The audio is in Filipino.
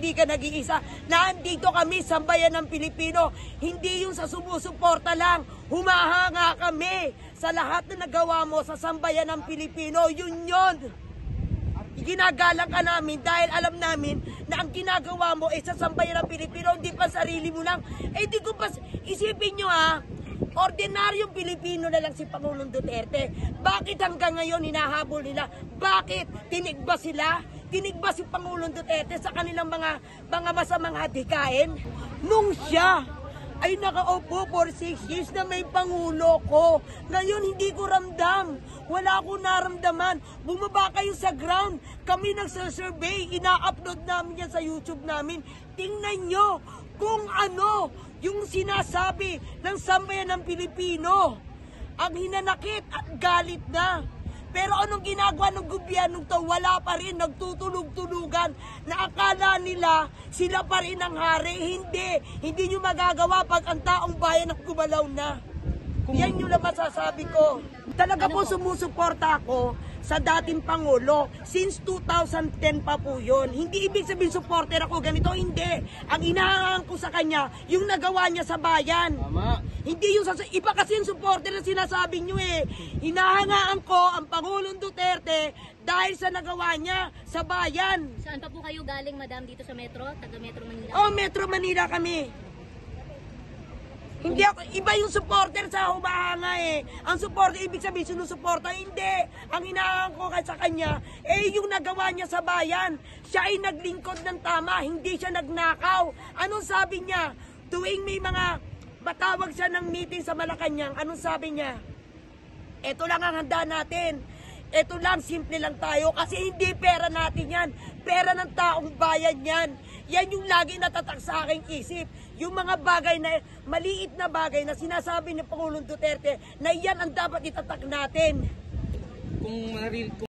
hindi ka nag-iisa. Nandito kami sa bayan ng Pilipino. Hindi yung sa sumusuporta lang. Humahanga kami sa lahat na nagawa mo sa sambayan ng Pilipino. Yun yun. Ginagalang ka namin dahil alam namin na ang ginagawa mo ay sa sambayan ng Pilipino, hindi pa sarili mo lang. Eh di ko pa, isipin nyo ordinaryong Pilipino na lang si Pangulong Duterte. Bakit hanggang ngayon hinahabol nila? Bakit? Tinig ba sila? Tinig ba si Pangulong Duterte sa kanilang mga masamang hadikain? Nung siya ay nakaupo for 6 years na may Pangulo ko. Ngayon hindi ko ramdam. Wala akong naramdaman. Bumaba kayo sa ground. Kami nagsasurvey. Ina-upload namin yan sa YouTube namin. Tingnan nyo kung ano yung sinasabi ng sambayan ng Pilipino. Ang hinanakit at galit na. Pero anong ginagawa ng gobyernong to? Wala pa rin, nagtutulog-tulugan na akala nila sila pa rin ang hari. Hindi nyo magagawa pag ang taong bayan ang gumalaw na. Yan yung lang masasabi ko. Talaga po sumusuporta ako sa dating Pangulo. Since 2010 pa po yun. Hindi ibig sabihin supporter ako ganito, hindi. Ang inahangan ko sa kanya, yung nagawa niya sa bayan. Tama. Hindi yung iba kasi yung supporter na sinasabi nyo Hinahangaan ko ang Pangulong Duterte dahil sa nagawa niya sa bayan. Saan pa po kayo galing, madam, dito sa Metro? Taga Metro Manila? Oh, Metro Manila kami. Hindi ako, iba yung supporter sa humahanga Ang supporter, ibig sabihin, sinusuporta, hindi. Ang hinahangaan ko sa kanya, yung nagawa niya sa bayan. Siya ay naglingkod ng tama, hindi siya nagnakaw. Anong sabi niya? Tuwing may mga matawag siya ng meeting sa Malacanang, anong sabi niya? Ito lang ang handa natin. Ito lang, simple lang tayo. Kasi hindi pera natin yan. Pera ng taong bayan yan. Yan yung lagi natatak sa aking isip. Yung mga bagay na, maliit na bagay na sinasabi ni Pangulong Duterte na yan ang dapat itatak natin. Kung